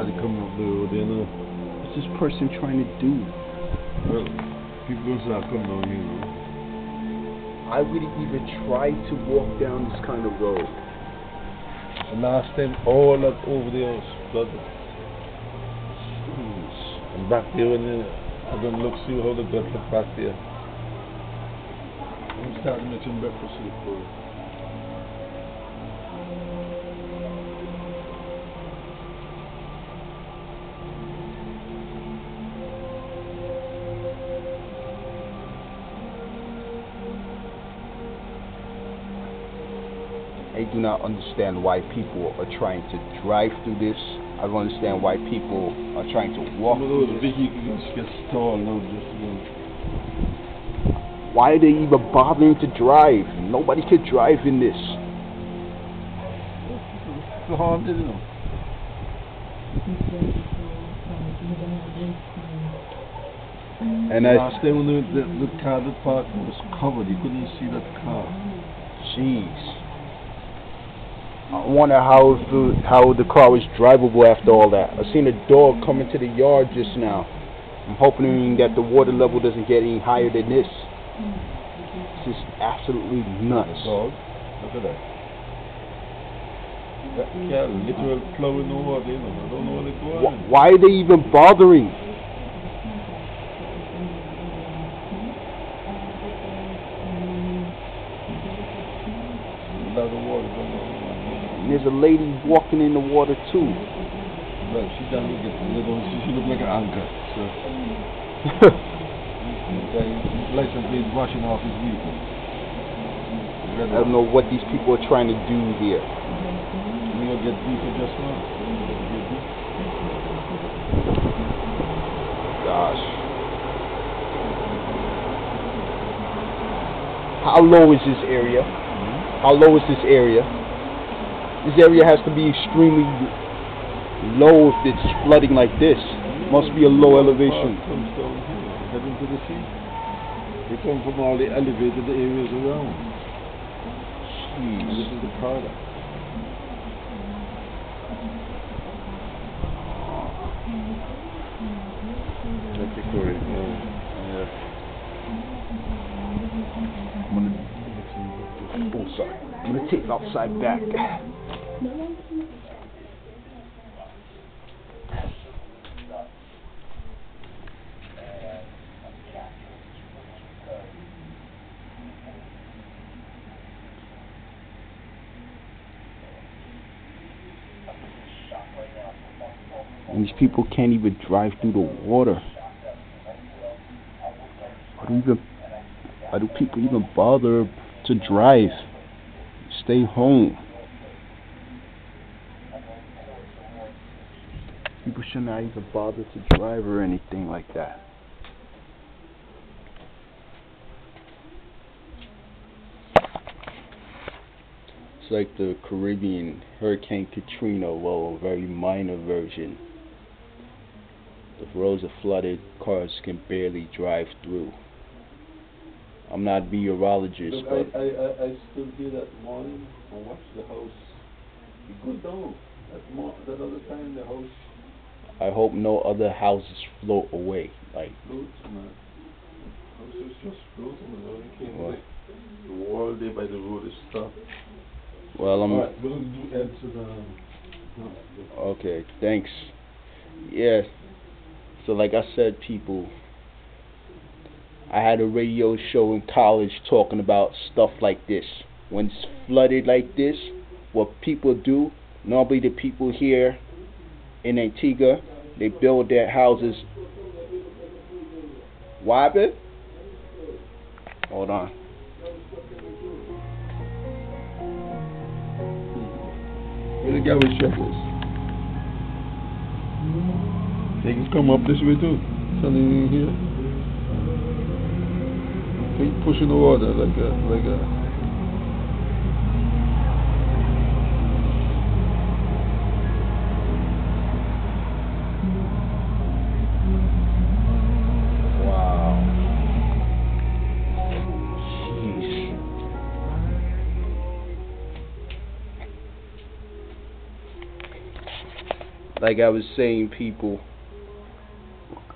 nobody coming up the road, you know. What's this person trying to do? Well, people gonna start coming down here, you know. I wouldn't even try to walk down this kind of road. The last time, all that over there was flooded. Jeez. And back there, when I don't look, see how the gut look back there. I'm starting to make some breakfast soup for it. I do not understand why people are trying to drive through this. I don't understand why people are trying to walk Some of through those this. vehicles get stalled now just to go. Why are they even bothering to drive? Nobody could drive in this. It's haunted, you know. And last time when the car that parked was covered, you couldn't see that car. Jeez. I wonder how the car was drivable after all that. I seen a dog come into the yard just now. I'm hoping that the water level doesn't get any higher than this. This is absolutely nuts. Dog, look at that. That cat literally plowing the water, you know. I don't know what it's going. Why are they even bothering? The water going on. There's a lady walking in the water too. Well, she down here she look like an anchor. So license plate washing off his vehicle. I don't know what these people are trying to do here. You gonna get deeper just now? Gosh. How low is this area? How low is this area? This area has to be extremely low if it's flooding like this. Must be a low elevation. Comes down here, heading to the sea. They come from all the elevated areas around. And this is the product. That's recorded. Yeah. Oh, sorry. I'm gonna take it outside back. And these people can't even drive through the water. Why do people even bother to drive? Stay home. People should not even bother to drive or anything like that. It's like the Caribbean Hurricane Katrina, well, a very minor version. The roads are flooded, cars can barely drive through. I'm not a meteorologist, Look, but I stood here that morning and watched the house. It go down. That other time the house I hope no other houses float away. Like floats, man. The house is just floating, man. It came like the wall there by the road is stopped. well, I'm Alright, we're going to do Ed to the okay. Thanks. Yeah. So like I said, people, I had a radio show in college talking about stuff like this. When it's flooded like this, what people do, normally the people here in Antigua, they build their houses. What happened? Hold on. Where the garbage truck is? They can come up this way too. Something in here. Keep pushing the water like a like I was saying, people,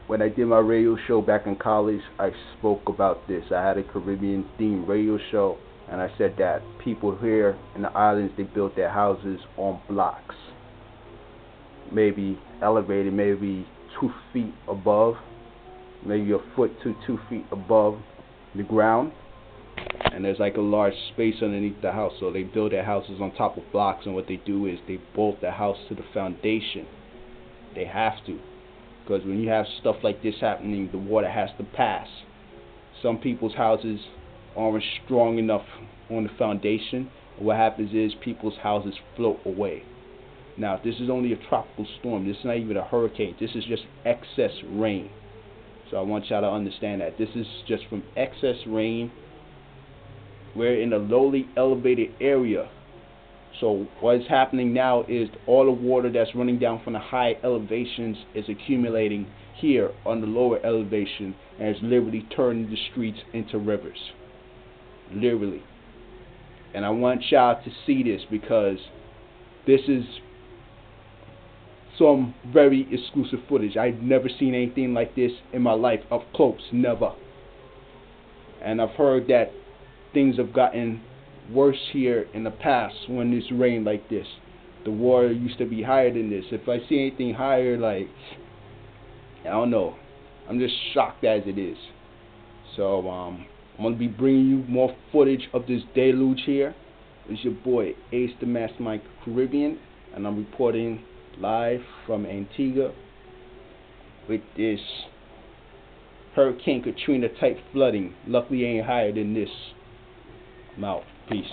when I did my radio show back in college, I spoke about this. I had a Caribbean themed radio show, and I said that people here in the islands, they built their houses on blocks, maybe elevated, maybe 2 feet above, maybe a foot to 2 feet above the ground, and there's like a large space underneath the house. So they build their houses on top of blocks, and what they do is they bolt the house to the foundation. They have to, because when you have stuff like this happening, the water has to pass. Some people's houses aren't strong enough on the foundation, and what happens is people's houses float away. Now, this is only a tropical storm. This is not even a hurricane. This is just excess rain. So I want y'all to understand that. This is just from excess rain. We're in a lowly elevated area. So what is happening now is all the water that's running down from the high elevations is accumulating here on the lower elevation, and it's literally turning the streets into rivers. Literally. And I want y'all to see this, because this is some very exclusive footage. I've never seen anything like this in my life up close, never. And I've heard that things have gotten worse here in the past when it's rained like this. The water used to be higher than this. If I see anything higher, like, I don't know. I'm just shocked as it is. So I'm gonna be bringing you more footage of this deluge here. It's your boy Ace the Mastermind Caribbean, and I'm reporting live from Antigua with this Hurricane Katrina type flooding. Luckily it ain't higher than this. I'm out. Peace.